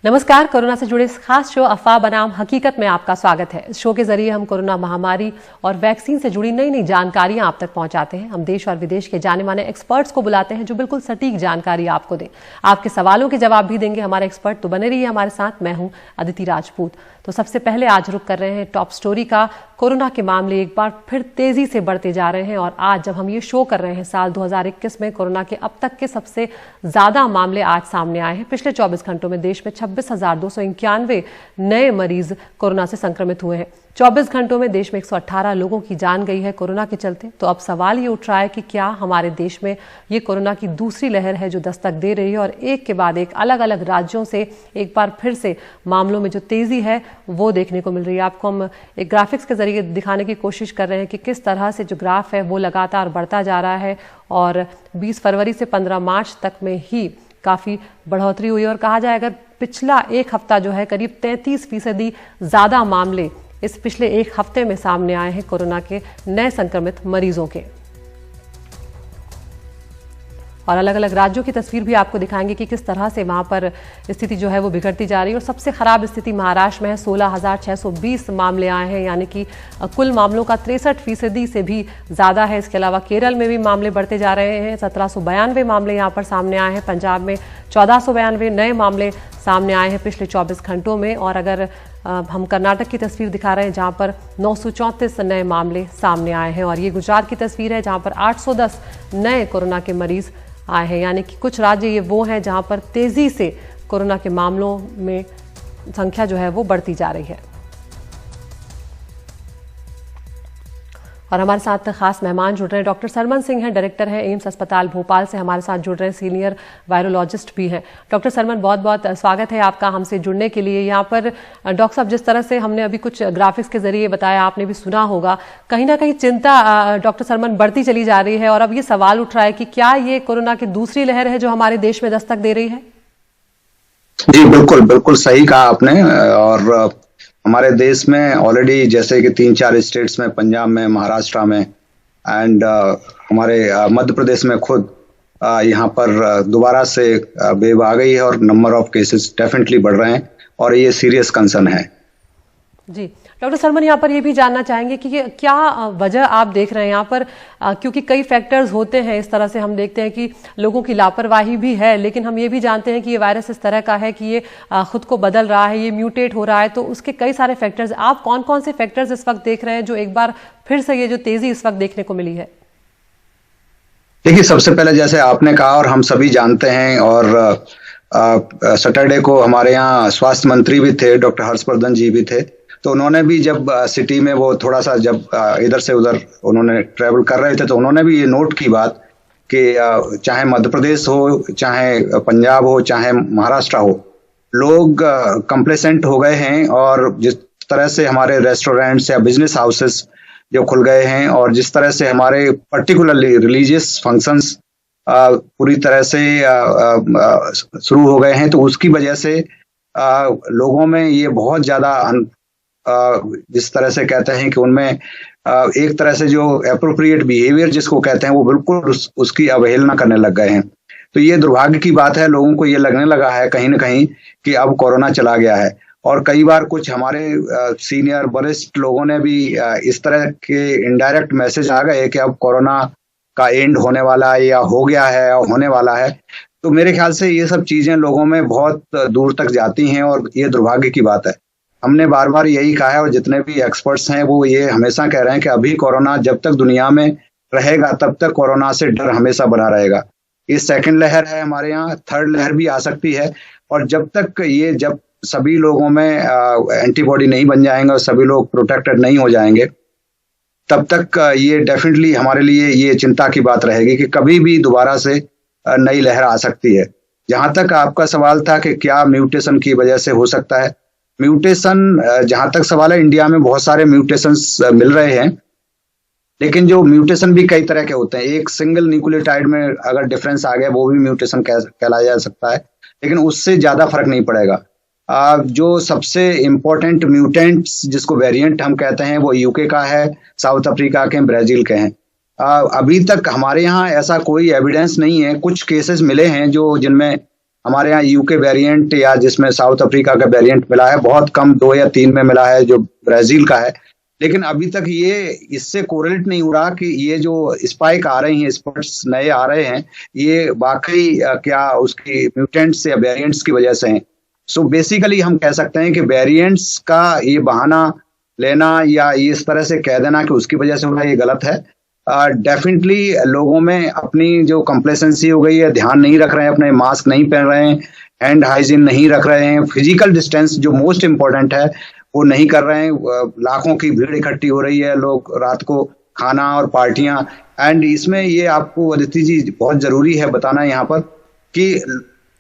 नमस्कार। कोरोना से जुड़े इस खास शो अफवाह बनाम हकीकत में आपका स्वागत है। इस शो के जरिए हम कोरोना महामारी और वैक्सीन से जुड़ी नई नई जानकारियां आप तक पहुंचाते हैं। हम देश और विदेश के जाने माने एक्सपर्ट्स को बुलाते हैं जो बिल्कुल सटीक जानकारी आपको दें। आपके सवालों के जवाब भी देंगे हमारे एक्सपर्ट। तो बने रहिए हमारे साथ। मैं हूं अदिति राजपूत। तो सबसे पहले आज रुक कर रहे हैं टॉप स्टोरी का। कोरोना के मामले एक बार फिर तेजी से बढ़ते जा रहे हैं और आज जब हम ये शो कर रहे हैं साल 2021 में कोरोना के अब तक के सबसे ज्यादा मामले आज सामने आए हैं। पिछले 24 घंटों में देश में 26,291 नए मरीज कोरोना से संक्रमित हुए हैं। 24 घंटों में देश में 118 लोगों की जान गई है कोरोना के चलते। तो अब सवाल ये उठ रहा है कि क्या हमारे देश में ये कोरोना की दूसरी लहर है जो दस्तक दे रही है और एक के बाद एक अलग अलग राज्यों से एक बार फिर से मामलों में जो तेजी है वो देखने को मिल रही है। आपको हम एक ग्राफिक्स के जरिए दिखाने की कोशिश कर रहे हैं कि किस तरह से जो ग्राफ है वो लगातार बढ़ता जा रहा है और 20 फरवरी से 15 मार्च तक में ही काफी बढ़ोतरी हुई और कहा जाए अगर पिछला एक हफ्ता जो है करीब 33% ज्यादा मामले इस पिछले एक हफ्ते में सामने आए हैं कोरोना के नए संक्रमित मरीजों के। और अलग अलग राज्यों की तस्वीर भी आपको दिखाएंगे कि किस तरह से वहां पर स्थिति जो है वो बिगड़ती जा रही है। और सबसे खराब स्थिति महाराष्ट्र में है। 16,620 मामले आए हैं, यानी कि कुल मामलों का 63% से भी ज्यादा है। इसके अलावा केरल में भी मामले बढ़ते जा रहे हैं। 1792 मामले यहाँ पर सामने आए हैं। पंजाब में 1492 नए मामले सामने आए हैं पिछले 24 घंटों में। और अगर हम कर्नाटक की तस्वीर दिखा रहे हैं जहां पर 934 नए मामले सामने आए हैं। और ये गुजरात की तस्वीर है जहां पर 810 नए कोरोना के मरीज आए हैं। यानी कि कुछ राज्य ये वो हैं जहां पर तेजी से कोरोना के मामलों में संख्या जो है वो बढ़ती जा रही है। और हमारे साथ खास मेहमान जुड़ रहे हैं। डॉक्टर सरमन सिंह हैं, डायरेक्टर हैं एम्स अस्पताल भोपाल से हमारे साथ जुड़ रहे हैं। सीनियर वायरोलॉजिस्ट भी हैं। डॉक्टर सरमन, बहुत बहुत स्वागत है आपका हमसे जुड़ने के लिए। यहाँ पर डॉक्टर साहब, जिस तरह से हमने अभी कुछ ग्राफिक्स के जरिए बताया, आपने भी सुना होगा, कहीं ना कहीं चिंता डॉक्टर सरमन बढ़ती चली जा रही है और अब ये सवाल उठ रहा है कि क्या ये कोरोना की दूसरी लहर है जो हमारे देश में दस्तक दे रही है? जी बिल्कुल बिल्कुल सही कहा आपने। और हमारे देश में ऑलरेडी जैसे कि 3-4 स्टेट्स में, पंजाब में, महाराष्ट्र में एंड हमारे मध्य प्रदेश में खुद यहाँ पर दोबारा से वेव आ गई है और नंबर ऑफ केसेस डेफिनेटली बढ़ रहे हैं और ये सीरियस कंसर्न है। जी डॉक्टर सरमन, यहाँ पर ये भी जानना चाहेंगे कि क्या वजह आप देख रहे हैं यहाँ पर, क्योंकि कई फैक्टर्स होते हैं। इस तरह से हम देखते हैं कि लोगों की लापरवाही भी है, लेकिन हम ये भी जानते हैं कि ये वायरस इस तरह का है कि ये खुद को बदल रहा है, ये म्यूटेट हो रहा है, तो उसके कई सारे फैक्टर्स। आप कौन कौन से फैक्टर्स इस वक्त देख रहे हैं जो एक बार फिर से ये जो तेजी इस वक्त देखने को मिली है? देखिए, सबसे पहले जैसे आपने कहा और हम सभी जानते हैं, और सैटरडे को हमारे यहाँ स्वास्थ्य मंत्री भी थे, डॉक्टर हर्षवर्धन जी भी थे। तो उन्होंने भी जब सिटी में वो थोड़ा सा जब इधर से उधर उन्होंने ट्रेवल कर रहे थे तो उन्होंने भी ये नोट की बात कि चाहे मध्य प्रदेश हो, चाहे पंजाब हो, चाहे महाराष्ट्र हो, लोग कंप्लेसेंट हो गए हैं। और जिस तरह से हमारे रेस्टोरेंट्स या बिजनेस हाउसेस जो खुल गए हैं और जिस तरह से हमारे पर्टिकुलरली रिलीजियस फंक्शंस पूरी तरह से शुरू हो गए हैं, तो उसकी वजह से लोगों में ये बहुत ज्यादा जिस तरह से कहते हैं कि उनमें एक तरह से जो एप्रोप्रिएट बिहेवियर जिसको कहते हैं वो बिल्कुल उसकी अवहेलना करने लग गए हैं। तो ये दुर्भाग्य की बात है। लोगों को ये लगने लगा है कहीं ना कहीं कि अब कोरोना चला गया है। और कई बार कुछ हमारे सीनियर वरिष्ठ लोगों ने भी इस तरह के इनडायरेक्ट मैसेज आ गए कि अब कोरोना का एंड होने वाला है या हो गया है और होने वाला है। तो मेरे ख्याल से ये सब चीजें लोगों में बहुत दूर तक जाती हैं और ये दुर्भाग्य की बात है। हमने बार बार यही कहा है और जितने भी एक्सपर्ट्स हैं वो ये हमेशा कह रहे हैं कि अभी कोरोना जब तक दुनिया में रहेगा तब तक कोरोना से डर हमेशा बना रहेगा। ये सेकंड लहर है हमारे यहाँ, थर्ड लहर भी आ सकती है। और जब सभी लोगों में एंटीबॉडी नहीं बन जाएंगे और सभी लोग प्रोटेक्टेड नहीं हो जाएंगे, तब तक ये डेफिनेटली हमारे लिए ये चिंता की बात रहेगी कि कभी भी दोबारा से नई लहर आ सकती है। जहां तक आपका सवाल था कि क्या म्यूटेशन की वजह से हो सकता है, म्यूटेशन जहां तक सवाल है, इंडिया में बहुत सारे म्यूटेशंस मिल रहे हैं, लेकिन जो म्यूटेशन भी कई तरह के होते हैं। एक सिंगल न्यूक्लियोटाइड में अगर डिफरेंस आ गया वो भी म्यूटेशन कहलाया जा सकता है, लेकिन उससे ज्यादा फर्क नहीं पड़ेगा। जो सबसे इम्पोर्टेंट म्यूटेंट्स जिसको वेरिएंट हम कहते हैं वो यूके का है, साउथ अफ्रीका के, ब्राजील के हैं। अभी तक हमारे यहाँ ऐसा कोई एविडेंस नहीं है। कुछ केसेस मिले हैं जिनमें हमारे यहाँ यूके वेरिएंट या जिसमें साउथ अफ्रीका का वेरिएंट मिला है, बहुत कम 2 या 3 में मिला है जो ब्राजील का है। लेकिन अभी तक ये इससे कोरिलेट नहीं हो रहा कि ये जो स्पाइक आ रही हैं, स्पॉट्स नए आ रहे हैं, ये वाकई क्या उसकी म्यूटेंट्स या वेरिएंट्स की वजह से हैं। सो बेसिकली हम कह सकते हैं कि वेरिएंट्स का ये बहाना लेना या इस तरह से कह देना कि उसकी वजह से हो रहा है, ये गलत है। डेफिनेटली लोगों में अपनी जो कंप्लेसेंसी हो गई है, ध्यान नहीं रख रहे हैं, अपने मास्क नहीं पहन रहे हैं, हैंड हाइजीन नहीं रख रहे हैं, फिजिकल डिस्टेंस जो मोस्ट इंपॉर्टेंट है वो नहीं कर रहे हैं। लाखों की भीड़ इकट्ठी हो रही है, लोग रात को खाना और पार्टियां, एंड इसमें ये आपको अदिति जी बहुत जरूरी है बताना यहाँ पर कि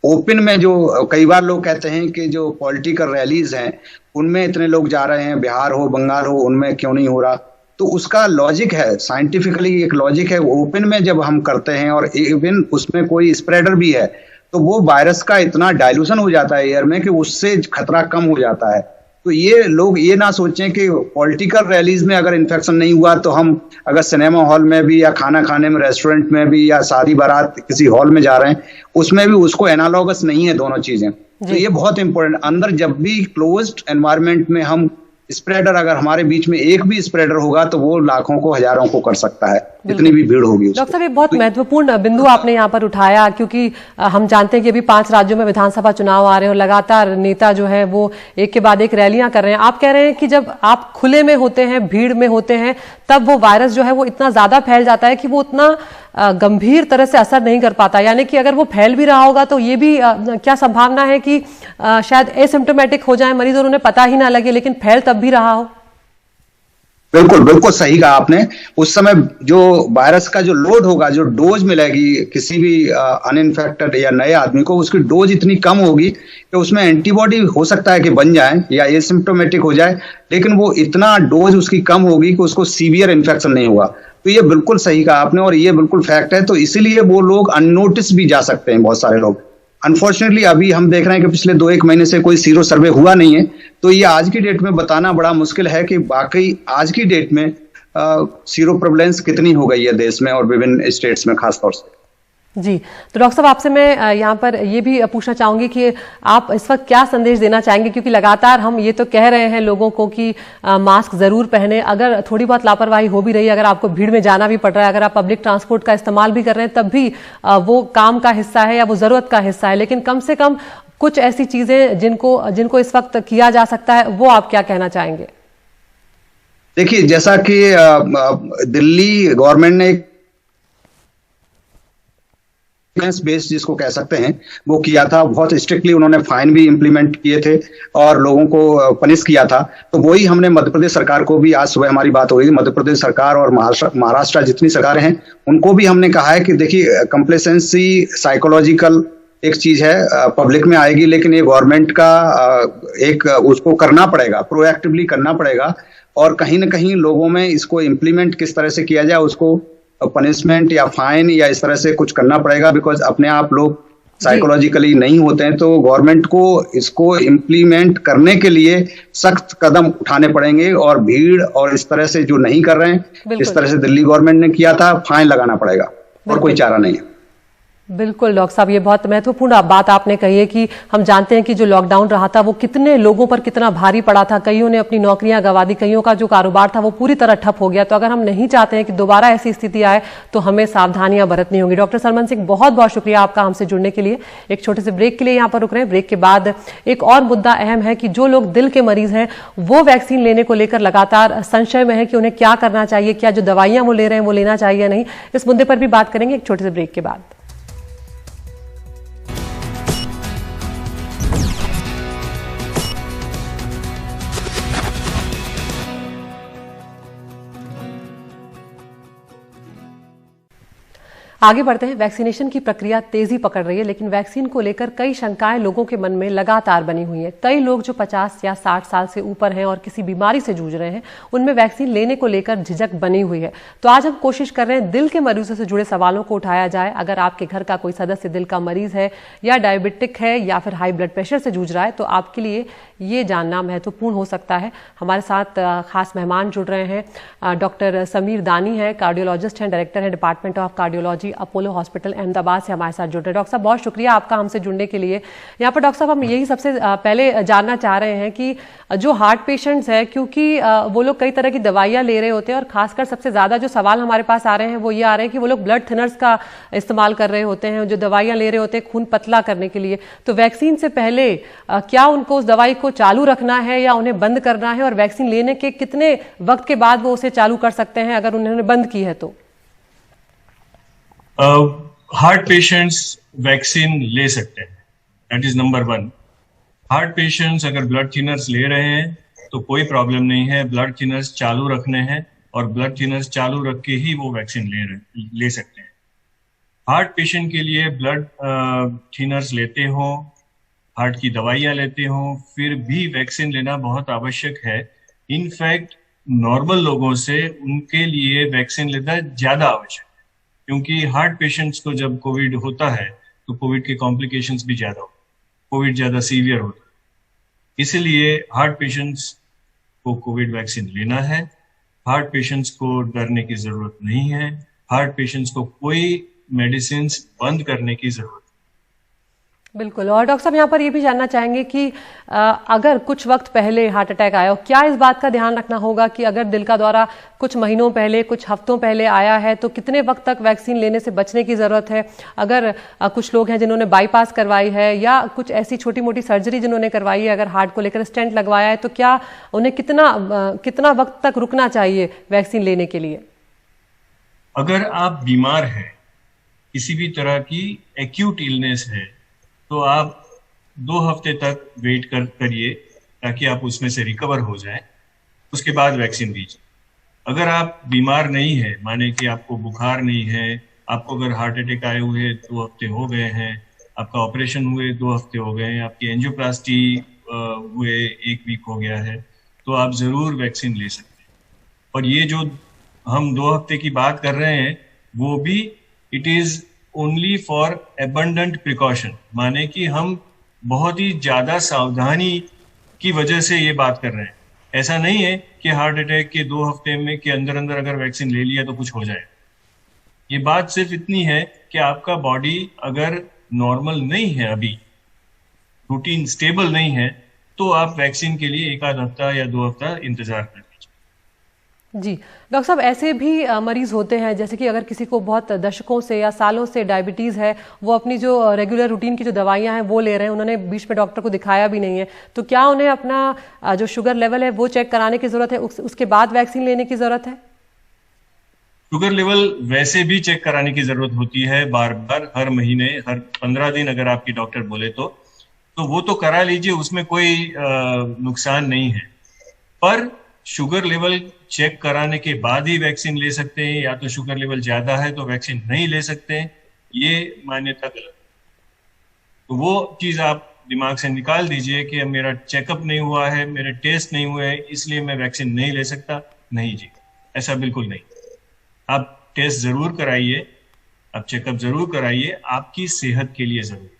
ओपन में जो कई बार लोग कहते हैं कि जो पॉलिटिकल रैलीज हैं उनमें इतने लोग जा रहे हैं, बिहार हो बंगाल हो, उनमें क्यों नहीं हो रहा। तो उसका लॉजिक है, साइंटिफिकली एक लॉजिक है। ओपन में जब हम करते हैं और इवन उसमें कोई स्प्रेडर भी है तो वो वायरस का इतना डाइल्यूशन हो जाता है एयर में कि उससे खतरा कम हो जाता है। तो ये लोग ये ना सोचें कि पॉलिटिकल रैलीज में अगर इन्फेक्शन नहीं हुआ तो हम अगर सिनेमा हॉल में भी या खाना खाने में रेस्टोरेंट में भी या शादी बारात किसी हॉल में जा रहे हैं उसमें भी उसको एनालॉगस नहीं है दोनों चीजें। तो ये बहुत इंपॉर्टेंट, अंदर जब भी क्लोज्ड एनवायरनमेंट में हम स्प्रेडर, अगर हमारे बीच में एक भी स्प्रेडर होगा तो वो लाखों को हजारों को कर सकता है, जितनी भी भीड़ होगी। डॉक्टर साहब, ये बहुत महत्वपूर्ण बिंदु आपने यहाँ पर उठाया, क्योंकि हम जानते हैं कि अभी 5 राज्यों में विधानसभा चुनाव आ रहे हैं और लगातार नेता जो है वो एक के बाद एक रैलियां कर रहे हैं। आप कह रहे हैं कि जब आप खुले में होते हैं, भीड़ में होते हैं, तब वो वायरस जो है वो इतना ज्यादा फैल जाता है कि वो उतना गंभीर तरह से असर नहीं कर पाता। यानी कि अगर वो फैल भी रहा होगा तो ये भी क्या संभावना है कि शायद एसिम्प्टोमेटिक हो जाए मरीज और उन्हें पता ही ना लगे, लेकिन फैल तब भी रहा हो? बिल्कुल बिल्कुल सही कहा आपने। उस समय जो वायरस का जो लोड होगा, जो डोज मिलेगी किसी भी अनइन्फेक्टेड या नए आदमी को, उसकी डोज इतनी कम होगी कि उसमें एंटीबॉडी हो सकता है कि बन जाए या एसिम्प्टोमेटिक हो जाए, लेकिन वो इतना डोज उसकी कम होगी कि उसको सीवियर इन्फेक्शन नहीं हुआ। तो ये बिल्कुल सही कहा आपने और ये बिल्कुल फैक्ट है। तो इसीलिए वो लोग अननोटिस भी जा सकते हैं, बहुत सारे लोग। अनफॉर्चुनेटली अभी हम देख रहे हैं कि पिछले 2-1 महीने से कोई सीरो सर्वे हुआ नहीं है, तो ये आज की डेट में बताना बड़ा मुश्किल है कि वाकई आज की डेट में सीरो प्रेवलेंस कितनी हो गई है देश में और विभिन्न स्टेट्स में खासतौर से। जी, तो डॉक्टर साहब, आपसे मैं यहाँ पर ये भी पूछना चाहूंगी कि आप इस वक्त क्या संदेश देना चाहेंगे, क्योंकि लगातार हम ये तो कह रहे हैं लोगों को कि मास्क जरूर पहने, अगर थोड़ी बहुत लापरवाही हो भी रही है, अगर आपको भीड़ में जाना भी पड़ रहा है, अगर आप पब्लिक ट्रांसपोर्ट का इस्तेमाल भी कर रहे हैं, तब भी वो काम का हिस्सा है या वो जरूरत का हिस्सा है, लेकिन कम से कम कुछ ऐसी चीजें जिनको इस वक्त किया जा सकता है, वो आप क्या कहना चाहेंगे? देखिए, जैसा कि दिल्ली गवर्नमेंट ने बेस्ड जिसको कह सकते हैं वो किया था, बहुत स्ट्रिक्टली उन्होंने फाइन भी इंप्लीमेंट किए थे और लोगों को पनिश किया था। तो वही हमने मध्य प्रदेश सरकार को भी, आज सुबह हमारी बात हो रही थी, मध्य प्रदेश सरकार और महाराष्ट्र जितनी सरकारें हैं उनको भी हमने कहा है कि देखिए, कंप्लेसेंसी साइकोलॉजिकल एक चीज है, पब्लिक में आएगी, लेकिन ये गवर्नमेंट का एक उसको करना पड़ेगा, प्रोएक्टिवली करना पड़ेगा और कहीं ना कहीं लोगों में इसको इम्प्लीमेंट किस तरह से किया जाए, उसको पनिशमेंट या फाइन या इस तरह से कुछ करना पड़ेगा। बिकॉज अपने आप लोग साइकोलॉजिकली नहीं होते हैं, तो गवर्नमेंट को इसको इम्प्लीमेंट करने के लिए सख्त कदम उठाने पड़ेंगे और भीड़ और इस तरह से जो नहीं कर रहे हैं, इस तरह से दिल्ली गवर्नमेंट ने किया था, फाइन लगाना पड़ेगा और कोई चारा नहीं है। बिल्कुल डॉक्टर साहब, ये बहुत महत्वपूर्ण बात आपने कही है कि हम जानते हैं कि जो लॉकडाउन रहा था वो कितने लोगों पर कितना भारी पड़ा था। कईयों ने अपनी नौकरियां गंवा दी, कईयों का जो कारोबार था वो पूरी तरह ठप हो गया। तो अगर हम नहीं चाहते हैं कि दोबारा ऐसी स्थिति आए तो हमें सावधानियां बरतनी होंगी। डॉक्टर सरमन सिंह, बहुत बहुत शुक्रिया आपका हमसे जुड़ने के लिए। एक छोटे से ब्रेक के लिए यहाँ पर रुक रहे हैं। ब्रेक के बाद एक और मुद्दा अहम है कि जो लोग दिल के मरीज हैं वो वैक्सीन लेने को लेकर लगातार संशय में है कि उन्हें क्या करना चाहिए, क्या जो दवाइयां वो ले रहे हैं वो लेना चाहिए या नहीं। इस मुद्दे पर भी बात करेंगे एक छोटे से ब्रेक के बाद। आगे बढ़ते हैं। वैक्सीनेशन की प्रक्रिया तेजी पकड़ रही है, लेकिन वैक्सीन को लेकर कई शंकाएं लोगों के मन में लगातार बनी हुई हैं। कई लोग जो 50 या 60 साल से ऊपर हैं और किसी बीमारी से जूझ रहे हैं, उनमें वैक्सीन लेने को लेकर झिझक बनी हुई है। तो आज हम कोशिश कर रहे हैं दिल के मरीजों से जुड़े सवालों को उठाया जाए। अगर आपके घर का कोई सदस्य दिल का मरीज है या डायबिटिक है या फिर हाई ब्लड प्रेशर से जूझ रहा है, तो आपके लिए ये जानना महत्वपूर्ण हो सकता है। हमारे साथ खास मेहमान जुड़ रहे हैं। डॉक्टर समीर दानी है, कार्डियोलॉजिस्ट हैं, डायरेक्टर हैं department of cardiology, Apollo hospital Ahmedabad से हमारे साथ जुड़ रहे हैं। डॉक्टर साहब, बहुत शुक्रिया आपका हमसे जुड़ने के लिए। यहाँ पर डॉक्टर साहब हम यही सबसे पहले जानना चाह रहे हैं कि जो हार्ट पेशेंट्स हैं, क्योंकि वो लोग कई तरह की दवाइयाँ ले रहे होते हैं, और खासकर सबसे ज़्यादा जो सवाल हमारे पास आ रहे हैं वो ये आ रहे हैं कि वो लोग ब्लड थिनर्स का इस्तेमाल कर रहे होते हैं, जो दवाइयाँ ले रहे होते हैं खून पतला करने के लिए। तो वैक्सीन से पहले क्या उनको उस दवाई को चालू रखना है या उन्हें बंद करना है, और वैक्सीन लेने के कितने वक्त के बाद वो उसे चालू कर सकते हैं अगर उन्होंने बंद की है तो? हार्ट पेशेंट्स वैक्सीन ले सकते हैं, that is number 1। Heart patients अगर ब्लड थिनर्स ले रहे हैं तो कोई प्रॉब्लम नहीं है, ब्लड थिनर्स चालू रखने हैं और ब्लड थिनर्स चालू रख के ही वो वैक्सीन ले सकते हैं। हार्ट पेशेंट के लिए ब्लड थिनर्स लेते हो, हार्ट की दवाइयाँ लेते हो, फिर भी वैक्सीन लेना बहुत आवश्यक है। इनफैक्ट नॉर्मल लोगों से उनके लिए वैक्सीन लेना ज्यादा आवश्यक है, क्योंकि हार्ट पेशेंट्स को जब कोविड होता है तो कोविड के कॉम्प्लिकेशंस भी ज्यादा होते हैं, कोविड ज्यादा सीवियर होता है। इसलिए हार्ट पेशेंट्स को कोविड वैक्सीन लेना है। हार्ट पेशेंट्स को डरने की जरूरत नहीं है, हार्ट पेशेंट्स को कोई मेडिसिन बंद करने की जरूरत। बिल्कुल। और डॉक्टर साहब यहाँ पर ये भी जानना चाहेंगे कि अगर कुछ वक्त पहले हार्ट अटैक आया हो, क्या इस बात का ध्यान रखना होगा कि अगर दिल का दौरा कुछ महीनों पहले, कुछ हफ्तों पहले आया है तो कितने वक्त तक वैक्सीन लेने से बचने की जरूरत है? अगर कुछ लोग हैं जिन्होंने बाईपास करवाई है या कुछ ऐसी छोटी मोटी सर्जरी जिन्होंने करवाई है, अगर हार्ट को लेकर स्टेंट लगवाया है, तो क्या उन्हें कितना वक्त तक रुकना चाहिए वैक्सीन लेने के लिए? अगर आप बीमार हैं, किसी भी तरह की एक्यूट इलनेस है, तो आप 2 हफ्ते तक वेट करिए ताकि आप उसमें से रिकवर हो जाएं, उसके बाद वैक्सीन लीजिए। अगर आप बीमार नहीं है, माने कि आपको बुखार नहीं है, आपको अगर हार्ट अटैक आए हुए 2 हफ्ते हो गए हैं, आपका ऑपरेशन हुए 2 हफ्ते हो गए हैं, आपकी एंजियोप्लास्टी हुए 1 वीक हो गया है, तो आप जरूर वैक्सीन ले सकते हैं। और ये जो हम 2 हफ्ते की बात कर रहे हैं, वो भी it is only for abundant precaution, माने कि हम बहुत ही ज्यादा सावधानी की वजह से ये बात कर रहे हैं। ऐसा नहीं है कि हार्ट अटैक के 2 हफ्ते में के अंदर अंदर अगर वैक्सीन ले लिया तो कुछ हो जाए। ये बात सिर्फ इतनी है कि आपका बॉडी अगर नॉर्मल नहीं है, अभी रूटीन स्टेबल नहीं है, तो आप वैक्सीन के लिए 1 आध हफ्ता या 2 हफ्ता इंतजार करें। जी डॉक्टर साहब, ऐसे भी मरीज होते हैं जैसे कि अगर किसी को बहुत दशकों से या सालों से डायबिटीज है, वो अपनी जो रेगुलर रूटीन की जो दवाइयां हैं वो ले रहे हैं, उन्होंने बीच में डॉक्टर को दिखाया भी नहीं है, तो क्या उन्हें अपना जो शुगर लेवल है वो चेक कराने की जरूरत है, उसके बाद वैक्सीन लेने की जरूरत है? शुगर लेवल वैसे भी चेक कराने की जरूरत होती है, बार बार, हर महीने, हर 15 दिन अगर आपकी डॉक्टर बोले तो वो तो करा लीजिए, उसमें कोई नुकसान नहीं है। पर शुगर लेवल चेक कराने के बाद ही वैक्सीन ले सकते हैं, या तो शुगर लेवल ज्यादा है तो वैक्सीन नहीं ले सकते हैं, ये मान्यता गलत। तो वो चीज आप दिमाग से निकाल दीजिए कि मेरा चेकअप नहीं हुआ है, मेरे टेस्ट नहीं हुए हैं, इसलिए मैं वैक्सीन नहीं ले सकता। नहीं जी, ऐसा बिल्कुल नहीं। आप टेस्ट जरूर कराइए, आप चेकअप जरूर कराइए, आपकी सेहत के लिए जरूरी है,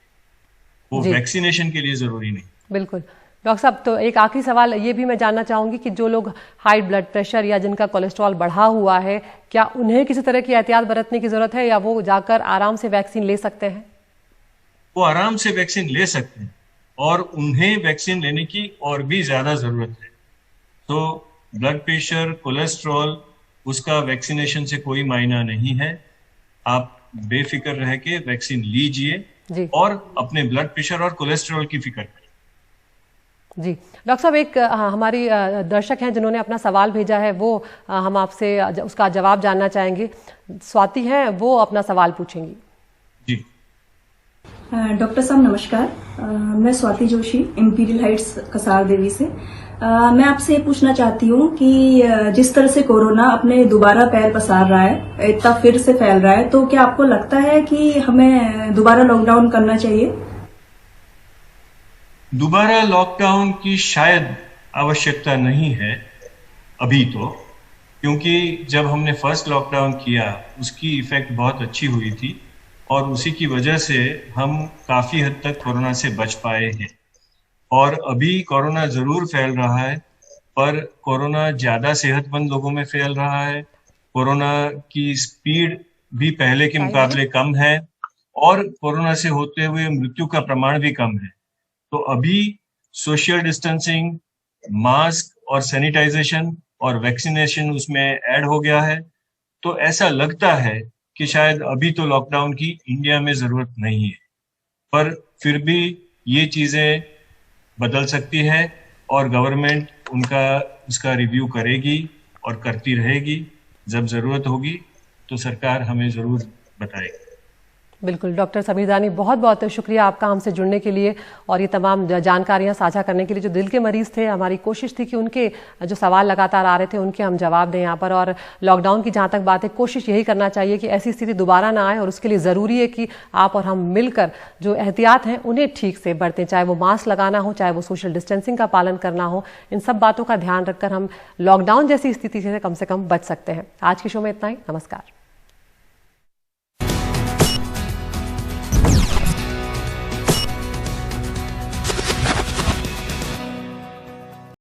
वो वैक्सीनेशन के लिए जरूरी नहीं। बिल्कुल। डॉक्टर साहब, तो एक आखिरी सवाल ये भी मैं जानना चाहूंगी कि जो लोग हाई ब्लड प्रेशर या जिनका कोलेस्ट्रॉल बढ़ा हुआ है, क्या उन्हें किसी तरह की एहतियात बरतने की जरूरत है या वो जाकर आराम से वैक्सीन ले सकते हैं? वो आराम से वैक्सीन ले सकते हैं, और उन्हें वैक्सीन लेने की और भी ज्यादा जरूरत है। तो ब्लड प्रेशर, कोलेस्ट्रॉल, उसका वैक्सीनेशन से कोई मायना नहीं है। आप बेफिक्र रह के वैक्सीन लीजिए और अपने ब्लड प्रेशर और कोलेस्ट्रॉल की फिक्र करें। जी डॉक्टर साहब, एक हमारी दर्शक हैं जिन्होंने अपना सवाल भेजा है, वो हम आपसे उसका जवाब जानना चाहेंगे। स्वाति हैं, वो अपना सवाल पूछेंगी। जी डॉक्टर साहब नमस्कार, मैं स्वाति जोशी, इंपीरियल हाइट्स कसार देवी से। मैं आपसे ये पूछना चाहती हूँ कि जिस तरह से कोरोना अपने दोबारा पैर पसार रहा है, इतना फिर से फैल रहा है, तो क्या आपको लगता है कि हमें दोबारा लॉकडाउन करना चाहिए? दोबारा लॉकडाउन की शायद आवश्यकता नहीं है अभी तो, क्योंकि जब हमने फर्स्ट लॉकडाउन किया उसकी इफेक्ट बहुत अच्छी हुई थी और उसी की वजह से हम काफी हद तक कोरोना से बच पाए हैं। और अभी कोरोना जरूर फैल रहा है, पर कोरोना ज्यादा सेहतमंद लोगों में फैल रहा है। कोरोना की स्पीड भी पहले के मुकाबले कम है और कोरोना से होते हुए मृत्यु का प्रमाण भी कम है। तो अभी सोशल डिस्टेंसिंग, मास्क और सैनिटाइजेशन और वैक्सीनेशन उसमें ऐड हो गया है। तो ऐसा लगता है कि शायद अभी तो लॉकडाउन की इंडिया में जरूरत नहीं है, पर फिर भी ये चीजें बदल सकती है और गवर्नमेंट उसका रिव्यू करेगी और करती रहेगी। जब जरूरत होगी तो सरकार हमें जरूर बताएगी। बिल्कुल डॉक्टर समीर दानी, बहुत बहुत शुक्रिया आपका हमसे जुड़ने के लिए और ये तमाम जानकारियां साझा करने के लिए। जो दिल के मरीज थे, हमारी कोशिश थी कि उनके जो सवाल लगातार आ रहे थे उनके हम जवाब दें यहाँ पर। और लॉकडाउन की जहाँ तक बात है, कोशिश यही करना चाहिए कि ऐसी स्थिति दोबारा ना आए और उसके लिए ज़रूरी है कि आप और हम मिलकर जो एहतियात हैं उन्हें ठीक से बरतें, चाहे वो मास्क लगाना हो, चाहे वो सोशल डिस्टेंसिंग का पालन करना हो। इन सब बातों का ध्यान रखकर हम लॉकडाउन जैसी स्थिति से कम बच सकते हैं। आज के शो में इतना ही। नमस्कार।